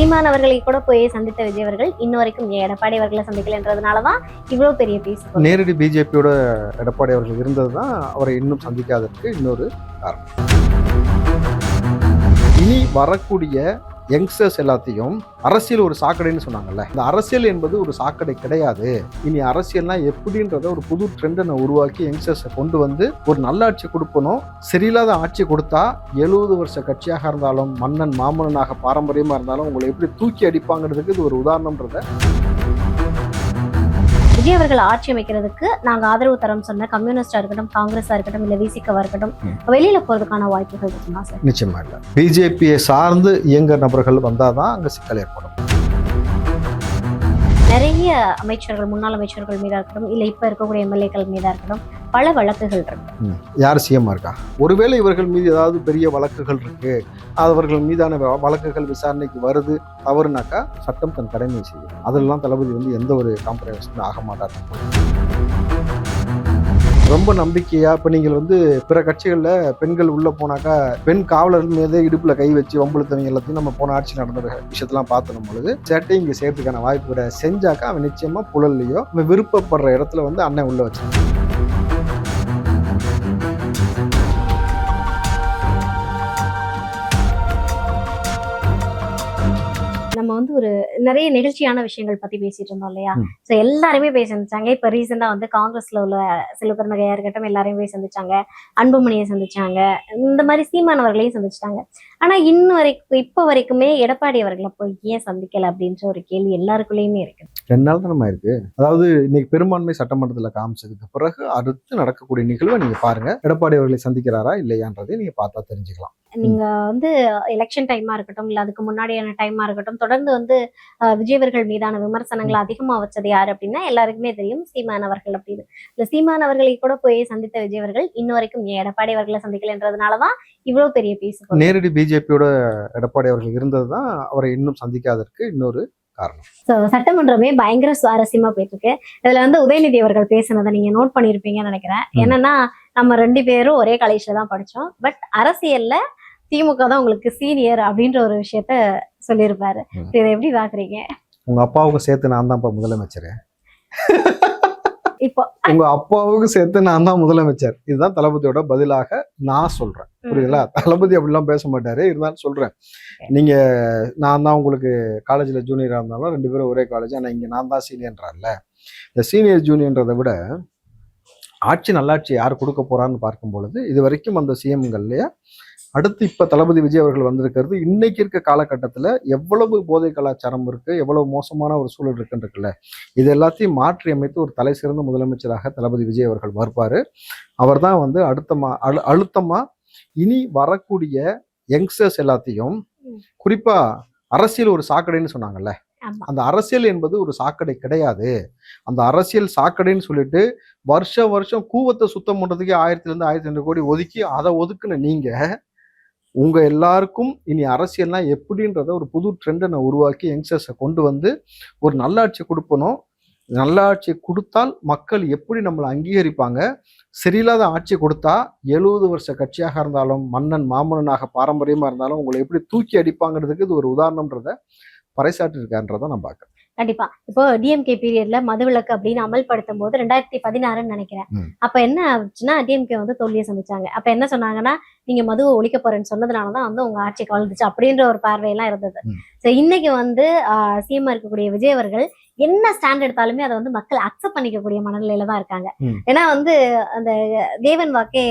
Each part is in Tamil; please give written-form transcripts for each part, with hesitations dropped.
சீமான் அவர்களை கூட போய் சந்தித்த விஜய் அவர்கள் இன்ன வரைக்கும் எடப்பாடி அவர்களை சந்திக்கலன்றதுனாலதான் இவ்வளவு பெரிய பேசு. நேரடி பிஜேபியோட எடப்பாடி அவர்கள் இருந்ததுதான் அவரை இன்னும் சந்திக்காததற்கு இன்னொரு காரணம். இனி வரக்கூடிய யங்ஸ்டர்ஸ் எல்லாத்தையும் அரசியல் ஒரு சாக்கடைன்னு சொன்னாங்கல்ல, இந்த அரசியல் என்பது ஒரு சாக்கடை கிடையாது. இனி அரசியல்னா எப்படின்றத ஒரு புது ட்ரெண்டை நான் உருவாக்கி யங்ஸ்டர்ஸை கொண்டு வந்து ஒரு நல்ல ஆட்சி கொடுப்பனும். சரியில்லாத ஆட்சி கொடுத்தா 70 வருஷ கட்சியாக இருந்தாலும் மன்னன் மாமன்னனாக பாரம்பரியமா இருந்தாலும் உங்களை எப்படி தூக்கி அடிப்பாங்கிறதுக்கு இது ஒரு உதாரணம்ன்றத. விஜய் அவர்கள் ஆட்சி அமைக்கிறதுக்கு நாங்க ஆதரவு தரோம் சொன்ன கம்யூனிஸ்டா இருக்கட்டும், காங்கிரஸா இருக்கட்டும், இல்ல விசிகவா இருக்கட்டும், வெளியில போறதுக்கான வாய்ப்புகள் இருக்குமா சார்? நிச்சயமா இல்லை. பிஜேபியை சார்ந்து இயங்க நபர்கள் வந்தாதான் அங்க சிக்கல் ஏற்படும். நிறைய அமைச்சர்கள், முன்னாள் அமைச்சர்கள் மீதா இருக்கட்டும், இல்ல இப்ப இருக்கக்கூடிய எம்எல்ஏக்கள் மீதா இருக்கட்டும், பல வழக்குகள் இருக்கு. யார் சிஎம் இருக்கா? ஒருவேளை இவர்கள் மீது ஏதாவது பெரிய வழக்குகள் இருக்கு, அவர்கள் மீதான வழக்குகள் விசாரணைக்கு வருது, தவறுனாக்கா சட்டம் தன் கடமையை செய்யும். அதெல்லாம் தளபதி வந்து எந்த ஒரு காம்ப்ரமைஸும் ஆக மாட்டார். ரொம்ப நம்பிக்கையா இப்ப நீங்கள் வந்து பிற கட்சிகள்ல பெண்கள் உள்ள போனாக்கா பெண் காவலர்கள் மீது இடுப்புல கை வச்சு வம்புழுத்தவங்க எல்லாத்தையும் நம்ம போன ஆட்சி நடந்த விஷயத்தெல்லாம் பார்த்துடும் பொழுது சேட்டை இங்க செய்யறதுக்கான வாய்ப்பு கிடையாது. செஞ்சாக்கா அவன் நிச்சயமா புழல்லையோ அவன் விருப்பப்படுற இடத்துல வந்து அண்ணன் உள்ள வச்சான். நம்ம வந்து ஒரு நிறைய நிகழ்ச்சியான விஷயங்கள் பத்தி பேசிட்டு இருந்தோம் இல்லையா? சோ எல்லாருமே போய் சந்திச்சாங்க. இப்ப ரீசெண்டா வந்து காங்கிரஸ்ல உள்ள செல்வகருணகையா இருக்கட்டும், எல்லாரையும் போய் சந்திச்சாங்க. அன்புமணியை சந்திச்சாங்க. இந்த மாதிரி சீமானவர்களையும் சந்திச்சிட்டாங்க. ஆனா இன்னும் வரைக்கும் இப்ப வரைக்குமே எடப்பாடி அவர்களை போய் ஏன் சந்திக்கல அப்படின்ற ஒரு கேள்வி எல்லாருக்குள்ளயுமே இருக்கு. 2 நாள் தானமா இருக்கு. அதாவது இன்னைக்கு பெரும்பான்மை சட்டமன்றத்துல காமிச்சதுக்கு பிறகு அடுத்து நடக்கக்கூடிய நிகழ்வை நீங்க பாருங்க. எடப்பாடி அவர்களை சந்திக்கிறாரா இல்லையான்றதை நீங்க பார்த்தா தெரிஞ்சுக்கலாம். நீங்க வந்து எலெக்ஷன் டைமா இருக்கட்டும், இல்ல அதுக்கு முன்னாடியான டைமா இருக்கட்டும், தொடர்ந்து வந்து விஜய் அவர்கள் மீதான விமர்சனங்களை அதிகமா வச்சது யாரு அப்படின்னா எல்லாருக்குமே தெரியும், சீமான் அவர்கள் அப்படின்னு. இந்த சீமான் அவர்களை கூட போய் சந்தித்த விஜய் அவர்கள் இன்ன வரைக்கும் எடப்பாடி அவர்களை சந்திக்கலன்றதுனாலதான் இவ்வளவு பெரிய பேசு. நேரடி பிஜேபியோட எடப்பாடி அவர்கள் இருந்ததுதான் அவரை இன்னும் சந்திக்காததற்கு இன்னொரு காரணம். சட்டமன்றமே பயங்கர சுவாரஸ்யமா போயிட்டு இருக்கு. இதுல வந்து உதயநிதி அவர்கள் பேசினதை நீங்க நோட் பண்ணிருப்பீங்கன்னு நினைக்கிறேன். என்னன்னா, நம்ம 2 பேரும் ஒரே காலேஜ்ல தான் படிச்சோம், பட் அரசியல்ல திமுக தான் உங்களுக்கு சீனியர் அப்படின்ற ஒரு விஷயத்த சொல்லியிருப்பாரு. இதை எப்படி பாக்குறீங்க? உங்க அப்பாவுக்கும் சேர்த்து நான் தான் முதலமைச்சர். இப்போ உங்க அப்பாவுக்கு சேர்த்து நான் தான் முதலமைச்சர். இதுதான் தளபதியோட பதிலாக நான் சொல்றேன். புரியுதுங்களா? தளபதி அப்படிலாம் பேச மாட்டாரு, இருந்தாலும் சொல்றேன். நீங்க நான் தான் உங்களுக்கு காலேஜ்ல ஜூனியரா இருந்தாலும் 2 பேரும் ஒரே காலேஜ், ஆனா இங்க நான் தான் சீனியர்ன்றான்ல. இந்த சீனியர் ஜூனியர்ன்றதை விட ஆட்சி நல்லாட்சி யார் கொடுக்க போறான்னு பார்க்கும் பொழுது இது வரைக்கும் அந்த சிஎம்கள்லயே அடுத்து இப்ப தளபதி விஜய் அவர்கள் வந்திருக்கிறது இன்னைக்கு இருக்க காலகட்டத்துல எவ்வளவு போதை கலாச்சாரம் இருக்கு, எவ்வளவு மோசமான ஒரு சூழல் இருக்குன்னு இது எல்லாத்தையும் மாற்றி அமைத்து ஒரு தலை சிறந்த முதலமைச்சராக தளபதி விஜய் அவர்கள் வருவாரு. அவர் தான் வந்து அழுத்தமா இனி வரக்கூடிய யங்ஸ்டர்ஸ் எல்லாத்தையும், குறிப்பா அரசியல் ஒரு சாக்கடைன்னு சொன்னாங்கல்ல, அந்த அரசியல் என்பது ஒரு சாக்கடை கிடையாது. அந்த அரசியல் சாக்கடைன்னு சொல்லிட்டு வருஷம் கூவத்தை சுத்தம் பண்றதுக்கே 1000 இருந்து 1500 கோடி ஒதுக்கி அதை ஒதுக்குன நீங்க உங்க எல்லாருக்கும் இனி அரசியல்னா எப்படின்றத ஒரு புது ட்ரெண்டை நான் உருவாக்கி யங்ஸ்டர்ஸை கொண்டு வந்து ஒரு நல்லாட்சி கொடுப்பனும். நல்லாட்சி கொடுத்தால் மக்கள் எப்படி நம்மளை அங்கீகரிப்பாங்க. சரியில்லாத ஆட்சி கொடுத்தா 70 வருஷ கட்சியாக இருந்தாலும் மன்னன் மாமன்னனாக பாரம்பரியமா இருந்தாலும் உங்களை எப்படி தூக்கி அடிப்பாங்கிறதுக்கு இது ஒரு உதாரணம்ன்றத பறைசாற்றி இருக்கான்றதை நான் பார்க்கிறேன். கண்டிப்பா. இப்போ டிஎம்கே பீரியட்ல மதுவிலக்கு அப்படின்னு அமல்படுத்தும் போது 2016 நினைக்கிறேன். அப்ப என்ன ஆச்சுன்னா, டிஎம்கே வந்து தோல்வியை சந்திச்சாங்க. அப்ப என்ன சொன்னாங்கன்னா, நீங்க மதுவை ஒழிக்க போறேன்னு சொன்னதுனாலதான் வந்து உங்க ஆட்சி கவர்ந்துச்சு அப்படின்ற ஒரு பார்வையெல்லாம் இருந்தது. சோ இன்னைக்கு வந்து சிஎம் இருக்கக்கூடிய விஜய் அவர்கள் என்ன ஸ்டாண்ட் எடுத்தாலுமே அதை வந்து மக்கள் அக்செப்ட் பண்ணிக்கக்கூடிய மனநிலையில தான் இருக்காங்க. ஏன்னா வந்து அந்த தேவன் வாக்கே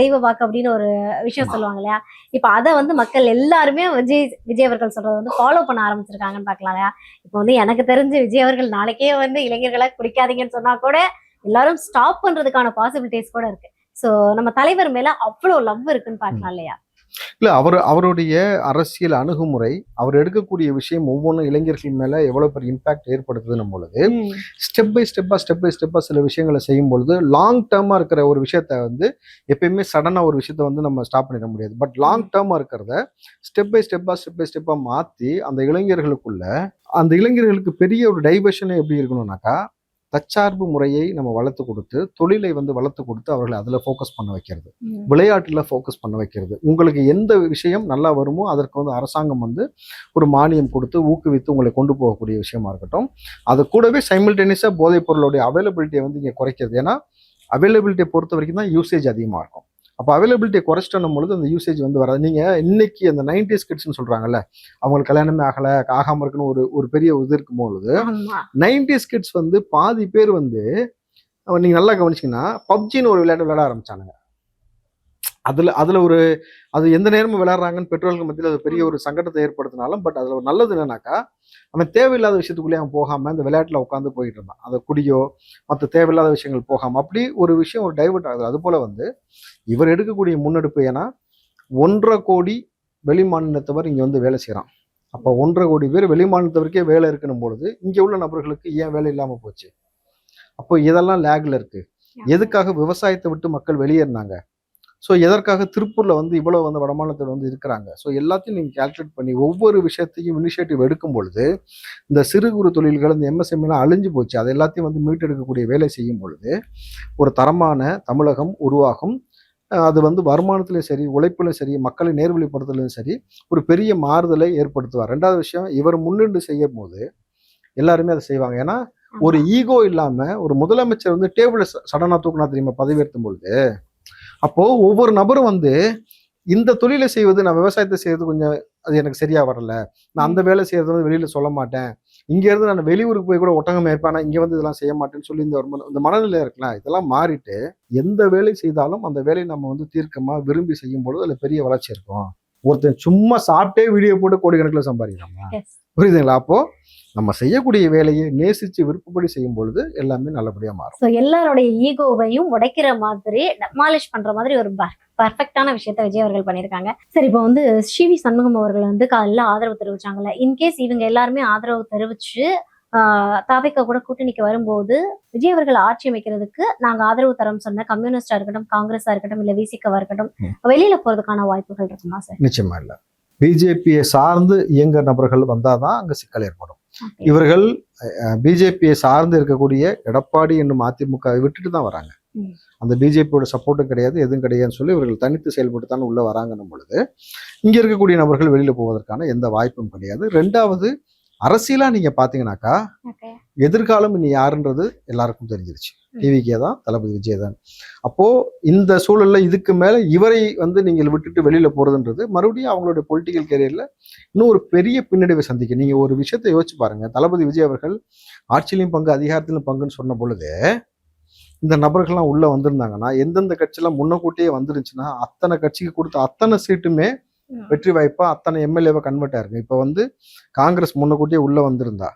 தெய்வ வாக்கு அப்படின்னு ஒரு விஷயம் சொல்லுவாங்க இல்லையா? இப்ப அதை வந்து மக்கள் எல்லாருமே விஜய் அவர்கள் சொல்றதை வந்து ஃபாலோ பண்ண ஆரம்பிச்சிருக்காங்கன்னு பாக்கலாம் இல்லையா? இப்ப வந்து எனக்கு தெரிஞ்சு விஜய் அவர்கள் நாளைக்கே வந்து இளைஞர்களை குடிக்காதீங்கன்னு சொன்னா கூட எல்லாரும் ஸ்டாப் பண்றதுக்கான பாசிபிலிட்டிஸ் கூட இருக்கு. சோ நம்ம தலைவர் மேல அவ்வளவு லவ் இருக்குன்னு பாக்கலாம் இல்லையா? இல்ல, அவருடைய அரசியல் அணுகுமுறை, அவர் எடுக்கக்கூடிய விஷயம் ஒவ்வொன்றும் இளைஞர்கள் மேல எவ்வளவு பெரிய இம்பாக்ட் ஏற்படுத்துதுன்னு பொழுது ஸ்டெப் பை ஸ்டெப்பா சில விஷயங்களை செய்யும் பொழுது லாங் டேர்மா இருக்கிற ஒரு விஷயத்த வந்து எப்பயுமே சடனா ஒரு விஷயத்த வந்து நம்ம ஸ்டாப் பண்ணிட முடியாது. பட் லாங் டேர்மா இருக்கிறத ஸ்டெப் பை ஸ்டெப்பா மாத்தி அந்த இளைஞர்களுக்கு பெரிய ஒரு டைவர்ஷனே எப்படி இருக்கணும்னாக்கா, தற்சார்பு முறையை நம்ம வளர்த்து கொடுத்து, தொழிலை வந்து வளர்த்து கொடுத்து அவர்களை அதில் ஃபோக்கஸ் பண்ண வைக்கிறது, விளையாட்டில் ஃபோக்கஸ் பண்ண வைக்கிறது. உங்களுக்கு எந்த விஷயம் நல்லா வருமோ அதற்கு வந்து அரசாங்கம் வந்து ஒரு மானியம் கொடுத்து ஊக்குவித்து உங்களை கொண்டு போகக்கூடிய விஷயமா இருக்கட்டும். அது கூடவே சைமல்டேனியஸாக போதைப் பொருளுடைய அவைலபிலிட்டியை வந்து இங்கே குறைக்கிறது. ஏன்னா அவைலபிலிட்டியை பொறுத்த வரைக்கும் தான் யூசேஜ் அதிகமாக இருக்கும். அப்போ அவைலபிலிட்டியை குறைச்சிட்டோம் பொழுது அந்த யூசேஜ் வந்து வராது. நீங்கள் இன்னைக்கு அந்த 90s கிட்ஸ்ன்னு சொல்கிறாங்கல்ல, அவங்களுக்கு கல்யாணமே ஆகாமல் இருக்குன்னு ஒரு பெரிய இது இருக்கும் பொழுது 90s கிட்ஸ் வந்து பாதி பேர் வந்து நீங்கள் நல்லா கவனிச்சிங்கன்னா பப்ஜின்னு ஒரு விளையாட்டு விளையாட ஆரம்பிச்சானுங்க. அதில் ஒரு அது எந்த நேரமும் விளையாடுறாங்கன்னு பெற்றோர்கள் மத்தியில் அது பெரிய ஒரு சங்கடத்தை ஏற்படுத்தினாலும், பட் அதில் ஒரு நல்லது என்னன்னாக்கா அவன் தேவையில்லாத விஷயத்துக்குள்ளேயே அவன் போகாமல் இந்த விளையாட்டில் உட்காந்து போயிட்டு இருந்தான். அதை குடியோ மற்ற தேவையில்லாத விஷயங்கள் போகாமல் அப்படி ஒரு விஷயம் ஒரு டைவர்ட் ஆகுது. அதுபோல் வந்து இவர் எடுக்கக்கூடிய முன்னெடுப்பு, ஏன்னா 1.5 கோடி வெளி மாநிலத்தவர் இங்கே வந்து வேலை செய்கிறான். அப்போ 1.5 கோடி பேர் வெளி மாநிலத்தவருக்கே வேலை இருக்கணும் பொழுது இங்கே உள்ள நபர்களுக்கு ஏன் வேலை இல்லாமல் போச்சு? அப்போ இதெல்லாம் லேக்ல இருக்கு. எதுக்காக விவசாயத்தை விட்டு மக்கள் வெளியேறினாங்க? ஸோ எதற்காக திருப்பூரில் வந்து இவ்வளோ வந்து வடமாநிலத்தில் வந்து இருக்கிறாங்க? ஸோ எல்லாத்தையும் நீங்கள் கால்குலேட் பண்ணி ஒவ்வொரு விஷயத்தையும் இனிஷியேட்டிவ் எடுக்கும் பொழுது இந்த சிறு குறு தொழில்கள் இந்த எம்எஸ்எம்லாம் அழிஞ்சு போச்சு. அது எல்லாத்தையும் வந்து மீட்டெடுக்கக்கூடிய வேலை செய்யும் பொழுது ஒரு தரமான தமிழகம் உருவாகும். அது வந்து வருமானத்திலையும் சரி, உழைப்பிலும் சரி, மக்களை நேர்வழிப்படுத்தலையும் சரி ஒரு பெரிய மாறுதலை ஏற்படுத்துவார். ரெண்டாவது விஷயம், இவர் முன்னின்று செய்யும் போது எல்லாருமே அதை செய்வாங்க. ஏன்னா ஒரு ஈகோ இல்லாமல் ஒரு முதலமைச்சர் வந்து டேபிளை சடனாக தூக்கினா தெரியுமா பதவியேற்றும் பொழுது? அப்போ ஒவ்வொரு நபரும் வந்து இந்த தொழிலை செய்வது, நான் விவசாயத்தை செய்வது கொஞ்சம் அது எனக்கு சரியா வரல, நான் அந்த வேலை செய்யறது வந்து வெளியில சொல்ல மாட்டேன், இங்க இருந்து நான் வெளியூருக்கு போய் கூட ஒட்டகம் ஏற்பேன், ஆனா இங்க வந்து இதெல்லாம் செய்ய மாட்டேன்னு சொல்லி இந்த மனநிலை இருக்கலாம். இதெல்லாம் மாறிட்டு எந்த வேலை செய்தாலும் அந்த வேலையை நம்ம வந்து தீர்க்கமா விரும்பி செய்யும் பொழுது அதுல பெரிய வளர்ச்சி இருக்கும். ஒருத்தன் சும்மா சாப்பிட்டே வீடியோ போட்டு கோடிக்கணக்கில் சம்பாதிக்கிறாங்க, புரியுதுங்களா? அப்போ நம்ம செய்யக்கூடிய வேலையை நேசிச்சு விருப்பப்படி செய்யும் பொழுது எல்லாமே நல்லபடியா மாறும். ஸோ எல்லாருடைய ஈகோவையும் உடைக்கிற மாதிரி, டெமாலிஷ் பண்ற மாதிரி ஒரு பர்ஃபெக்டான விஷயத்த விஜய் அவர்கள் பண்ணியிருக்காங்க. சரி, இப்போ வந்து சிவி சண்முகம் அவர்கள் வந்து காலையில் ஆதரவு தெரிவிச்சாங்கல்ல, இன்கேஸ் இவங்க எல்லாருமே ஆதரவு தெரிவிச்சு தாவேக்கா கூட கூட்டணிக்கு வரும்போது விஜய் அவர்கள் ஆட்சி அமைக்கிறதுக்கு நாங்க ஆதரவு தரோம் சொன்ன கம்யூனிஸ்டா இருக்கட்டும், காங்கிரஸா இருக்கட்டும், இல்ல விசிகவா இருக்கட்டும், வெளியில போறதுக்கான வாய்ப்புகள் இருக்குமா சார்? நிச்சயமா இல்ல. பிஜேபியை சார்ந்து இயங்க நபர்கள் வந்தாதான் அங்க சிக்கல் ஏற்படும். இவர்கள் பிஜேபியை சார்ந்து இருக்கக்கூடிய எடப்பாடி என்னும் அதிமுகவை விட்டுட்டு தான் வராங்க. அந்த பிஜேபியோட சப்போர்ட்டும் கிடையாது, எதுவும் கிடையாதுன்னு சொல்லி இவர்கள் தனித்து செயல்பட்டு தான் உள்ள வராங்கன்னும் பொழுது இங்க இருக்கக்கூடிய நபர்கள் வெளியில போவதற்கான எந்த வாய்ப்பும் கிடையாது. ரெண்டாவது, அரசியலா நீங்க பாத்தீங்கன்னாக்கா எதிர்காலம் இனி யாருன்றது எல்லாருக்கும் தெரிஞ்சிருச்சு. டிவிக்கே தான், தளபதி விஜய் தான். அப்போ இந்த சூழல்ல இதுக்கு மேல இவரை வந்து நீங்கள் விட்டுட்டு வெளியில போறதுன்றது மறுபடியும் அவங்களுடைய பொலிட்டிக்கல் கேரியர்ல இன்னும் ஒரு பெரிய பின்னடைவை சந்திக்க. நீங்க ஒரு விஷயத்தை யோசிச்சு பாருங்க. தளபதி விஜய் அவர்கள் ஆட்சியிலும் பங்கு அதிகாரத்திலும் பங்குன்னு சொன்ன பொழுது இந்த நபர்கள்லாம் உள்ள வந்திருந்தாங்கன்னா, எந்தெந்த கட்சியெல்லாம் முன்னக்கூட்டியே வந்துருந்துச்சுன்னா அத்தனை கட்சிக்கு கொடுத்த அத்தனை சீட்டுமே வெற்றி வாய்ப்பா அத்தனை எம்எல்ஏவை கன்வெர்ட் ஆயிருக்கு. இப்ப வந்து காங்கிரஸ் முன்னக்கூட்டியே உள்ள வந்திருந்தா,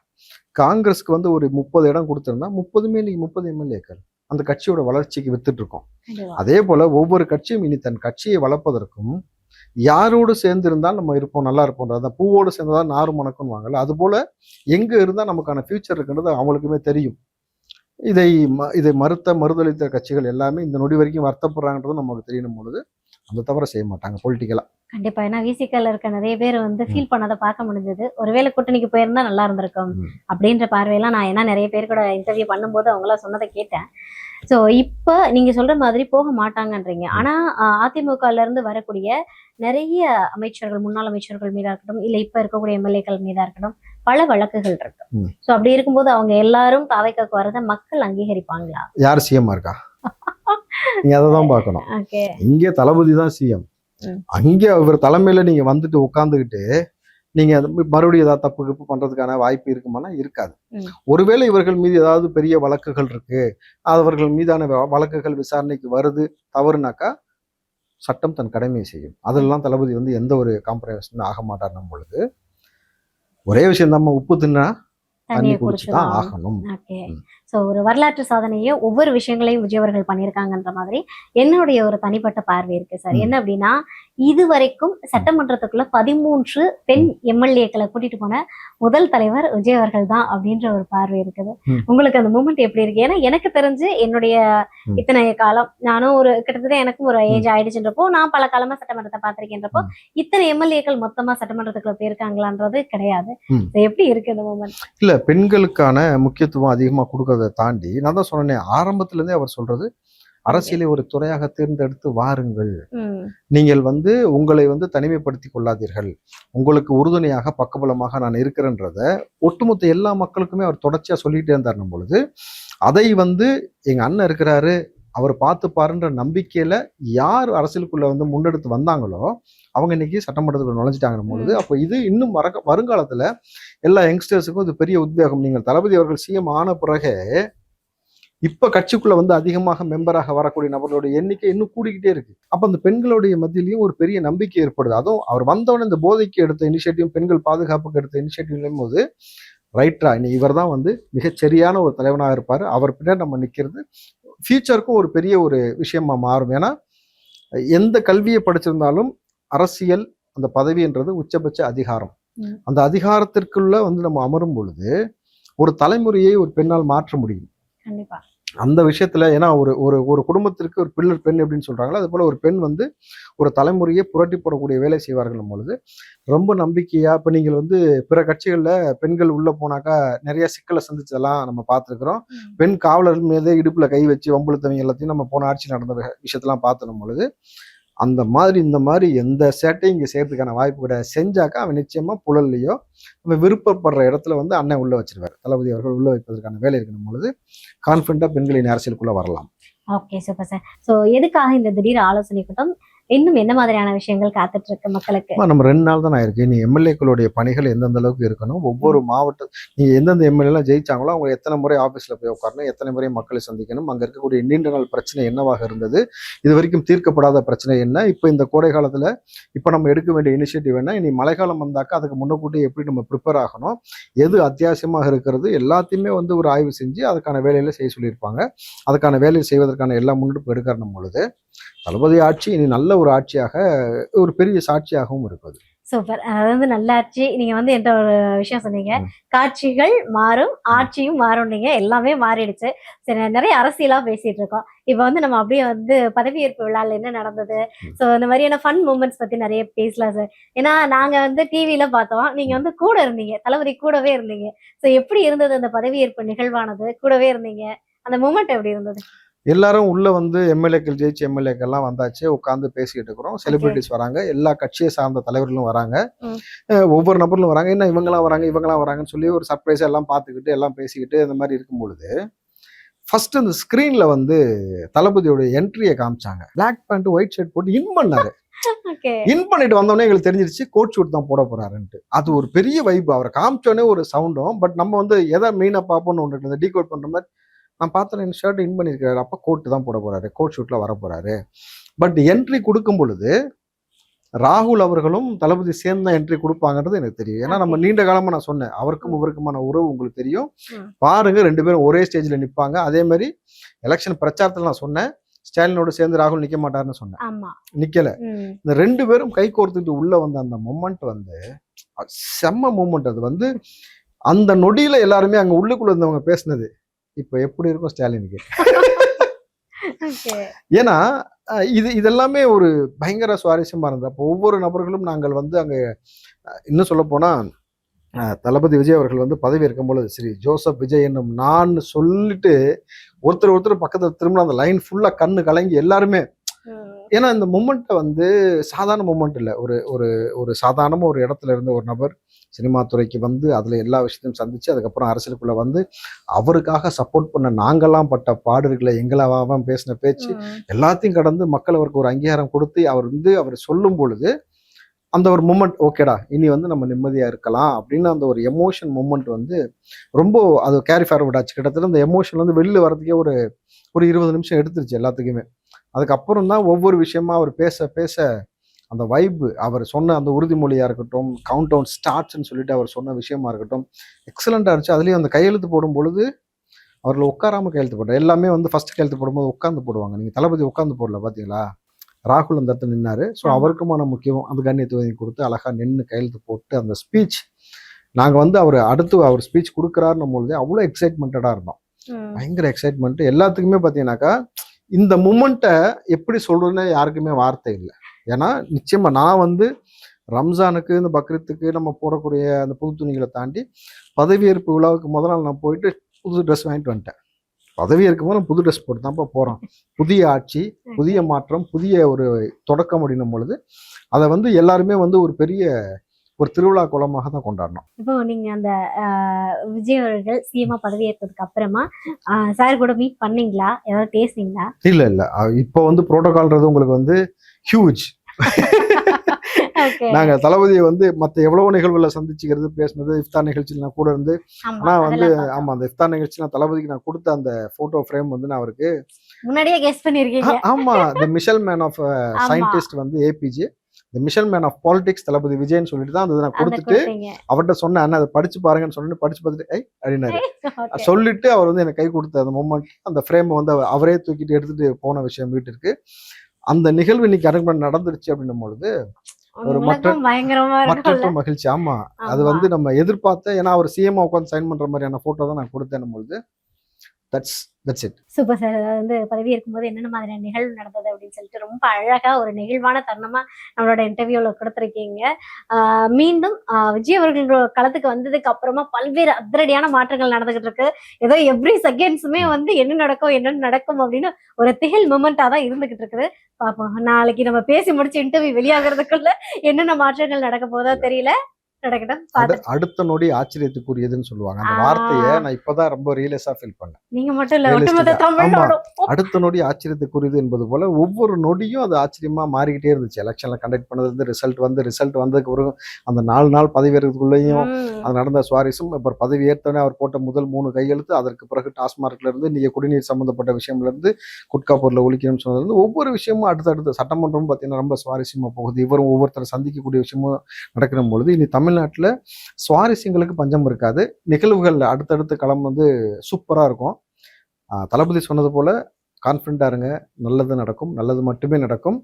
காங்கிரஸ்க்கு வந்து ஒரு 30 இடம் கொடுத்திருந்தா 30மே இன்னைக்கு 30 எம்எல்ஏக்கள் அந்த கட்சியோட வளர்ச்சிக்கு வித்துட்டு இருக்கோம். அதே போல ஒவ்வொரு கட்சியும் இனி தன் கட்சியை வளர்ப்பதற்கும் யாரோடு சேர்ந்து இருந்தால் நம்ம இருப்போம், நல்லா இருப்போம், அதான் பூவோடு சேர்ந்ததான் நாறு மணக்கும்னு வாங்கல, அது போல எங்க இருந்தா நமக்கான ஃபியூச்சர் இருக்குன்றது அவங்களுக்குமே தெரியும். இதை மறுதளித்த கட்சிகள் எல்லாமே இந்த நொடி வரைக்கும் வருத்தப்படுறாங்கன்றது நமக்கு தெரியணும் பொழுது அந்த தவிர செய்ய மாட்டாங்க பொலிட்டிக்கலா. கண்டிப்பா. ஏன்னா விசிகல்ல இருக்க நிறைய பேர் வந்து ஃபீல் பண்ணதை பார்க்க முடிஞ்சது. ஒருவேளை கூட்டணிக்கு போயிருந்தா நல்லா இருந்திருக்கும் அப்படின்ற பார்வையெல்லாம் நான் ஏன்னா நிறைய பேர் கூட இன்டர்வியூ பண்ணும்போது அவங்களாம் சொன்னதை கேட்டேன். ஸோ இப்போ நீங்க சொல்ற மாதிரி போக மாட்டாங்கன்றீங்க. ஆனா அதிமுகல இருந்து வரக்கூடிய நிறைய அமைச்சர்கள், முன்னாள் அமைச்சர்கள் மீதா இருக்கட்டும், இல்ல இப்ப இருக்கக்கூடிய எம்எல்ஏக்கள் மீதா இருக்கட்டும், பல வழக்குகள் இருக்கு. ஸோ அப்படி இருக்கும்போது அவங்க எல்லாரும் தாவேக்காக்கு வரதை மக்கள் அங்கீகரிப்பாங்களா? யார் சிஎம் இருக்கா? நீங்க அதை தான் பார்க்கணும். இங்கே தளபதி தான் சிஎம். அங்கே அவர் தலைமையில நீங்க வந்துட்டு உட்காந்துக்கிட்டு நீங்க மறுபடியும் ஏதாவது தப்பு பண்றதுக்கான வாய்ப்பு இருக்குமானா இருக்காது. ஒருவேளை இவர்கள் மீது ஏதாவது பெரிய வழக்குகள் இருக்கு, அவர்கள் மீதான வழக்குகள் விசாரணைக்கு வருது, தவறுனாக்கா சட்டம் தன் கடமையை செய்யும். அதெல்லாம் தளபதி வந்து எந்த ஒரு காம்ப்ரமைஸும் ஆக மாட்டார். பொழுது ஒரே விஷயம் தான், உப்பு தின்னா தண்ணி குடிச்சுதான் ஆகணும். ஸோ ஒரு வரலாற்று சாதனையை ஒவ்வொரு விஷயங்களையும் விஜய் அவர்கள் பண்ணியிருக்காங்கன்ற மாதிரி என்னுடைய ஒரு தனிப்பட்ட பார்வை இருக்கு சார். என்ன அப்படின்னா, இது வரைக்கும் சட்டமன்றத்துக்குள்ள 13 பெண் எம்எல்ஏக்களை கூட்டிட்டு போன முதல் தலைவர் விஜய் அவர்கள் தான் அப்படின்ற ஒரு பார்வை இருக்குது. உங்களுக்கு அந்த மூமெண்ட் எப்படி இருக்கு? ஏன்னா எனக்கு தெரிஞ்சு என்னுடைய இத்தனை காலம் நானும் ஒரு கிட்டத்தட்ட எனக்கும் ஒரு ஏஜ் ஆயிடுச்சுன்றப்போ நான் பல காலமா சட்டமன்றத்தை பார்த்திருக்கேன்றப்போ இத்தனை எம்எல்ஏக்கள் மொத்தமா சட்டமன்றத்துக்குள்ள போயிருக்காங்களான்றது கிடையாது. எப்படி இருக்கு இந்த மூமெண்ட்? இல்ல, பெண்களுக்கான முக்கியத்துவம் அதிகமா கொடுக்கறதுக்கு சொல்றதை தாண்டி நான் தான் சொன்னேன், ஆரம்பத்துல இருந்தே அவர் சொல்றது அரசியலை ஒரு துறையாக தேர்ந்தெடுத்து வாருங்கள். நீங்கள் வந்து உங்களை வந்து தனிமைப்படுத்திக் கொள்ளாதீர்கள். உங்களுக்கு உறுதுணையாக பக்கபலமாக நான் இருக்கிறேன்றத ஒட்டுமொத்த எல்லா மக்களுக்குமே அவர் தொடர்ச்சியா சொல்லிட்டே இருந்தார் பொழுது, அதை வந்து எங்க அண்ணன் இருக்கிறாரு, அவர் பார்த்துப்பாருன்ற நம்பிக்கையில யார் அரசியலுக்குள்ள வந்து முன்னெடுத்து வந்தாங்களோ அவங்க இன்னைக்கு சட்டமன்றத்தில் நுழைஞ்சிட்டாங்க பொழுது, அப்போ இது இன்னும் வருங்காலத்துல எல்லா யங்ஸ்டர்ஸுக்கும் இது பெரிய உத்வேகம். நீங்கள் தளபதி அவர்கள் சிஎம் ஆன பிறகு இப்ப கட்சிக்குள்ள வந்து அதிகமாக மெம்பராக வரக்கூடிய நபர்களுடைய எண்ணிக்கை இன்னும் கூடிக்கிட்டே இருக்கு. அப்ப அந்த பெண்களுடைய மத்தியிலையும் ஒரு பெரிய நம்பிக்கை ஏற்படுது. அதுவும் அவர் வந்தவன இந்த போதைக்கு எடுத்த இனிஷியேட்டிவ், பெண்கள் பாதுகாப்புக்கு எடுத்த இனிஷியேட்டிவ் போது ரைட்டா இவர் தான் வந்து மிகச்சரியான ஒரு தலைவனாக இருப்பாரு, அவர் பின்னாடி நம்ம நிக்கிறது ஃபியூச்சருக்கும் ஒரு பெரிய ஒரு விஷயமா மாறும். ஏன்னா எந்த கல்வியை படிச்சிருந்தாலும் அரசியல் அந்த பதவின்றது உச்சபட்ச அதிகாரம். அந்த அதிகாரத்திற்குள்ள வந்து நம்ம அமரும் பொழுது ஒரு தலைமுறையை ஒரு பெண்ணால் மாற்ற முடியும். கண்டிப்பா அந்த விஷயத்துல. ஏன்னா ஒரு ஒரு ஒரு குடும்பத்திற்கு ஒரு பில்லர் பெண் அப்படின்னு சொல்றாங்களோ, அது போல ஒரு பெண் வந்து ஒரு தலைமுறையை புரட்டி போடக்கூடிய வேலை செய்வார்கள் பொழுது ரொம்ப நம்பிக்கையா. இப்ப நீங்கள் வந்து பிற கட்சிகள்ல பெண்கள் உள்ள போனாக்கா நிறைய சிக்கலை சந்திச்சதெல்லாம் நம்ம பார்த்துருக்கிறோம். பெண் காவலர் மீதே இடுப்புல கை வச்சு வம்புழுத்தவங்க எல்லாத்தையும் நம்ம போன ஆட்சி நடந்த விஷயத்தெல்லாம் பார்த்துடும் பொழுது அந்த மாதிரி இந்த மாதிரி எந்த சேட்டையும் இங்கே செய்யறதுக்கான வாய்ப்பு கிடையாது. செஞ்சாக்கா அவன் நிச்சயமா புழல்லையோ அவன் விருப்பப்படுற இடத்துல வந்து அண்ணன் உள்ள வச்சிருவார். தளபதி அவர்கள் உள்ள வைப்பதற்கான வேலை இருக்கணும் பொழுது கான்ஃபிடண்டா பெண்களின் அரசியலுக்குள்ள வரலாம். Okay super sir. ஸோ எதுக்காக இந்த திடீர் ஆலோசனை கூட்டம்? இன்னும் என்ன மாதிரியான விஷயங்கள் காத்துட்டு இருக்கு மக்களுக்கு? நம்ம 2 நாள் தான் ஆயிருக்கு. நீ எம்எல்ஏக்களுடைய பணிகள் எந்தெந்த அளவுக்கு இருக்கணும், ஒவ்வொரு மாவட்டம் நீங்க எந்தெந்த எம்எல்ஏலாம் ஜெயிச்சாங்களோ அவங்க எத்தனை முறை ஆபீஸ்ல போய் உட்காரணும், எத்தனை முறை மக்களை சந்திக்கணும், அங்க இருக்கக்கூடிய நீண்ட நாள் பிரச்சனை என்னவாக இருந்தது, இது வரைக்கும் தீர்க்கப்படாத பிரச்சனை என்ன, இப்போ இந்த கோடை காலத்துல இப்போ நம்ம எடுக்க வேண்டிய இனிஷியேட்டிவ் என்ன, இனி மழைக்காலம் வந்தாக்கா அதுக்கு முன்னக்கூட்டி எப்படி நம்ம ப்ரிப்பேர் ஆகணும், எது அத்தியாவசியமாக இருக்கிறது எல்லாத்தையுமே வந்து ஒரு ஆய்வு செஞ்சு அதுக்கான வேலையில செய்ய சொல்லியிருப்பாங்க. அதுக்கான வேலையை செய்வதற்கான எல்லா முன்னெடுப்பு எடுக்கணும் பொழுது தளபதி ஆட்சி இனி நல்ல ஒரு ஆட்சியாக, ஒரு பெரிய சாட்சியாகவும் இருக்குது. சூப்பர். அதாவது நல்ல ஆட்சி. நீங்க வந்து என்ற ஒரு விஷயம் சொன்னீங்க, காட்சிகள் மாறும் ஆட்சியும் மாறும். நீங்க எல்லாமே மாறிடுச்சு. சரி, நிறைய அரசியலா பேசிட்டு இருக்கோம். இப்ப வந்து நம்ம அப்படியே வந்து பதவியேற்பு விழால என்ன நடந்தது, சோ இந்த மாதிரியான ஃபன் மூமெண்ட்ஸ் பத்தி நிறைய பேசலாம் சார். ஏன்னா நாங்க வந்து டிவில பார்த்தோம், நீங்க வந்து கூட இருந்தீங்க, தளபதி கூடவே இருந்தீங்க. சோ எப்படி இருந்தது அந்த பதவியேற்பு நிகழ்வானது? கூடவே இருந்தீங்க, அந்த மூமெண்ட் எப்படி இருந்தது? எல்லாரும் உள்ள வந்து எம்எல்ஏக்கள் ஜெயிச்சு எம்எல்ஏக்கள்லாம் வந்தாச்சு, உட்காந்து பேசிக்கிட்டு இருக்கிறோம். செலிபிரிட்டிஸ் வராங்க, எல்லா கட்சியை சார்ந்த தலைவர்களும் வராங்க, ஒவ்வொரு நபர்களும் வராங்க. என்ன இவங்கெல்லாம் வராங்க இவங்கெல்லாம் வராங்கன்னு சொல்லி ஒரு சர்ப்ரைஸா எல்லாம் பார்த்துக்கிட்டு எல்லாம் பேசிக்கிட்டு இந்த மாதிரி இருக்கும் பொழுது ஃபர்ஸ்ட் அந்த ஸ்கிரீன்ல வந்து தளபதியோட என்ட்ரியை காமிச்சாங்க. பிளாக் பேண்ட் ஒயிட் ஷர்ட் போட்டு இன் பண்ணாரு. இன் பண்ணிட்டு வந்தோடனே எங்களுக்கு தெரிஞ்சிருச்சு கோட் ஷூட் தான் போட போறாருன்ட்டு. அது ஒரு பெரிய வைப். அவரை காமிச்சோடனே ஒரு சவுண்டும். பட் நம்ம வந்து எதை மெயினா பார்ப்போம்னு ஒன்று இருக்கு, டீகோட் பண்ற மாதிரி. நான் பார்த்தேன் ஷர்ட் இன் பண்ணியிருக்காரு, அப்போ கோட்டு தான் போட போறாரு, கோட் ஷூட்ல வர போறாரு. பட் என்ட்ரி கொடுக்கும் பொழுது ராகுல் அவர்களும் தளபதி சேர்ந்து தான் என்ட்ரி கொடுப்பாங்கன்றது எனக்கு தெரியும். ஏன்னா நம்ம நீண்ட காலமா நான் சொன்னேன், அவருக்கும் இவருக்குமான உறவு உங்களுக்கு தெரியும். பாருங்க 2 பேரும் ஒரே ஸ்டேஜ்ல நிற்பாங்க. அதே மாதிரி எலெக்ஷன் பிரச்சாரத்துல நான் சொன்னேன், ஸ்டாலினோட சேர்ந்து ராகுல் நிக்க மாட்டாருன்னு சொன்னேன். நிக்கல. இந்த 2 பேரும் கை கோர்த்துட்டு உள்ள வந்த அந்த மொமெண்ட் வந்து செம்ம மூமெண்ட். அது வந்து அந்த நொடியில எல்லாருமே அங்க உள்ளுக்குள்ள இருந்தவங்க பேசினது இப்ப எப்படி இருக்கும் ஸ்டாலினுக்கு. ஏன்னா இதெல்லாமே ஒரு பயங்கர சுவாரஸ்யமா இருந்தது. அப்போ ஒவ்வொரு நபர்களும் நாங்கள் வந்து அங்க இன்னும் சொல்ல போனா தளபதி விஜய் அவர்கள் வந்து பதவி இருக்கும் பொழுது ஸ்ரீ ஜோசப் விஜய் என்னும் நான் சொல்லிட்டு ஒருத்தர் பக்கத்துல திரும்ப அந்த லைன் ஃபுல்லா கண்ணு கலங்கி எல்லாருமே. ஏன்னா இந்த மூமெண்ட்டை வந்து சாதாரண மூமெண்ட் இல்லை. ஒரு ஒரு ஒரு சாதாரண ஒரு இடத்துல இருந்த ஒரு நபர் சினிமா துறைக்கு வந்து அதுல எல்லா விஷயத்தையும் சந்திச்சு அதுக்கப்புறம் அரசியலுக்குள்ள வந்து அவருக்காக சப்போர்ட் பண்ண நாங்கெல்லாம் பட்ட பாடுகளை எங்களாவான் பேசின பேச்சு எல்லாத்தையும் கடந்து மக்கள் அவருக்கு ஒரு அங்கீகாரம் கொடுத்து அவர் சொல்லும் பொழுது அந்த ஒரு மூமெண்ட் ஓகேடா இனி வந்து நம்ம நிம்மதியா இருக்கலாம் அப்படின்னு அந்த ஒரு எமோஷன் மூமெண்ட் வந்து ரொம்ப அது கேரி ஃபார்வர்ட் ஆச்சு. கிட்டத்தட்ட அந்த எமோஷன் வந்து வெளில வரதுக்கே ஒரு 20 நிமிஷம் எடுத்துருச்சு எல்லாத்துக்குமே. அதுக்கப்புறம் தான் ஒவ்வொரு விஷயமா அவர் பேச அந்த வைப்பு, அவர் சொன்ன அந்த உறுதிமொழியா இருக்கட்டும், கவுண்ட் டவுன் ஸ்டார்ட்ஸ்ன்னு சொல்லிட்டு அவர் சொன்ன விஷயமா இருக்கட்டும் எக்ஸலண்டா இருந்துச்சு. அதுலயும் அந்த கையெழுத்து போடும் பொழுது அவர்கள் உட்காராம கையெழுத்து போட்டார். எல்லாமே வந்து ஃபர்ஸ்ட் கையெழுத்து போடும்போது உட்காந்து போடுவாங்க. நீங்க தளபதி உட்காந்து போடல பாத்தீங்களா, ராகுல் அந்த இடத்துல நின்னாரு. ஸோ அவருக்குமான முக்கியம் அந்த கண்ணியத்தை கொடுத்து அழகா நின்று கையெழுத்து போட்டு அந்த ஸ்பீச் நாங்க வந்து அவர் ஸ்பீச் கொடுக்குறாருன்னும் பொழுது அவ்வளோ எக்ஸைட்மெண்டடா இருந்தோம். பயங்கர எக்ஸைட்மெண்ட் எல்லாத்துக்குமே பாத்தீங்கன்னாக்கா. இந்த மூமெண்ட்டை எப்படி சொல்றதுன்னு யாருக்குமே வார்த்தை இல்லை. ஏன்னா நிச்சயமா நான் வந்து ரம்ஜானுக்கு இந்த பக்ரீத்துக்கு நம்ம போடக்கூடிய அந்த புது துணிகளை தாண்டி பதவியேற்பு விழாவுக்கு முதல் நாள் நான் போயிட்டு புது ட்ரெஸ் வாங்கிட்டு வந்துட்டேன். பதவி இருக்கும்போது புது ட்ரெஸ் போட்டு தான்ப்பா போறோம். புதிய ஆட்சி, புதிய மாற்றம், புதிய ஒரு தொடக்கம் அப்படின்னும் பொழுது அதை வந்து எல்லாருமே வந்து ஒரு பெரிய ஒரு திருவிழா கோலமாக தான் கொண்டாடணும். இப்போ நீங்க அந்த விஜய் அவர்கள் சிஎம்ஆ பதவி ஏற்றதுக்கு அப்புறமா சார் கூட மீட் பண்ணீங்களா, ஏதாவது பேசுனீங்களா? இல்ல இப்போ வந்து புரோட்டோகால்ன்றது உங்களுக்கு வந்து ஹியூஜ். நாங்க தளபதியை வந்து மத்த எவ்வளவு நிகழ்வுகளை சந்திச்சுக்கிறது, பேசுனது, இஃப்தார் நிகழ்ச்சியில் நான் கூட இருந்து, ஆனா வந்து ஆமா அந்த இஃப்தார் நிகழ்ச்சி நான் தளபதிக்கு நான் கொடுத்த அந்த போட்டோ ஃப்ரேம் வந்து நான் அவருக்கு முன்னாடியே கெஸ் பண்ணிருக்கீங்க. ஆமா, the missile man of scientist வந்து APJ, the missile man of politics Thalapathy விஜய்ன்னு சொல்லிட்டு தான் அதை நான் கொடுத்துட்டு அவர்கிட்ட சொன்னேன், அண்ணா அதை படிச்சு பாருங்கன்னு சொல்லிட்டு படிச்சு பார்த்துட்டு அப்படின்னாரு. சொல்லிட்டு அவர் வந்து எனக்கு கை கொடுத்த அந்த மொமெண்ட், அந்த ஃப்ரேம் வந்து அவரே தூக்கிட்டு எடுத்துட்டு போன விஷயம் வீட்டிற்கு. அந்த நிகழ்வு இன்னைக்கு அரங்கேற்றம் நடந்துருச்சு அப்படின்னும் பொழுது ஒரு மற்ற மகிழ்ச்சி. ஆமா, அது வந்து நம்ம எதிர்பார்த்த, ஏன்னா அவர் சிஎம் உட்காந்து சைன் பண்ற மாதிரியான போட்டோ தான் நான் கொடுத்தேன் பொழுது that's it. Super sir. அதாவது வந்து பதவி இருக்கும்போது என்னென்ன மாதிரியான நிகழ்வு நடந்தது அப்படின்னு சொல்லிட்டு ரொம்ப அழகா ஒரு நெகிழ்வான தருணமா நம்மளோட இன்டர்வியூல கொடுத்துருக்கீங்க. மீண்டும் விஜய் அவர்கள் களத்துக்கு வந்ததுக்கு அப்புறமா பல்வேறு அதிரடியான மாற்றங்கள் நடந்துகிட்டு இருக்கு. ஏதோ எவ்ரி செகண்ட்ஸுமே வந்து என்ன நடக்கும் அப்படின்னு ஒரு திகில் மொமெண்டா தான் இருந்துகிட்டு இருக்குது. பாப்போம், நாளைக்கு நம்ம பேசி முடிச்சு இன்டர்வியூ வெளியாகிறதுக்குள்ள என்னென்ன மாற்றங்கள் நடக்க போதோ தெரியல. அடுத்த நொடி ஆச்சரியத்துக்குரியதுன்னு சொல்லுவாங்க. அந்த வார்த்தையை நான் இப்பதான் ரொம்ப ரியலைஸா ஃபீல் பண்ணேன். நீங்க மட்டும் இல்ல, அடுத்த நொடி ஆச்சரியத்துக்குரியது என்பது போல ஒவ்வொரு நொடியும் அது ஆச்சரியமா மாறிக்கிட்டே இருந்துச்சு. எலெக்ஷன்ல கண்டக்ட் பண்ணது ரிசல்ட் வந்ததுக்கு பிறகு அந்த 4 நாள் பதவி ஏறதுக்குள்ளேயும் அது நடந்த சுவாரஸ்யம். அப்புறம் பதவி ஏற்றனே அவர் போட்ட முதல் 3 கையெழுத்து, அதற்கு பிறகு டாஸ்மார்க்ல இருந்து நீங்க குடிநீர் சம்பந்தப்பட்ட விஷயம்ல இருந்து குட்கா பொருளை ஒழிக்கணும்னு சொன்னது இருந்து ஒவ்வொரு விஷயமும் அடுத்தடுத்த சட்டமன்றம் பார்த்தீங்கன்னா ரொம்ப சுவாரஸ்யமா போகுது. இவரும் ஒவ்வொருத்தரை சந்திக்கக்கூடிய விஷயமும் நடக்கிற பொழுது இனி தமிழ்நாட்டில் சுவாரஸ்யங்களுக்கு பஞ்சம் இருக்காது. நிகழ்வுகள் அடுத்தடுத்து களம் வந்து சூப்பரா இருக்கும். தளபதி சொன்னது போல கான்ஃபிடண்டா இருங்க, நல்லது நடக்கும், நல்லது மட்டுமே நடக்கும்.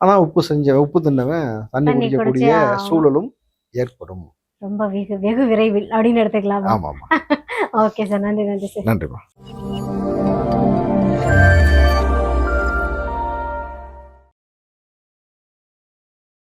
ஆனா உப்பு தின்னவன் தண்ணி குடிக்கக்கூடிய சூழலும் ஏற்படும். ரொம்ப வெகு விரைவில் அப்படின்னு எடுத்துக்கலாம். ஆமா. ஓகே சார், நன்றி சார். நன்றிமா.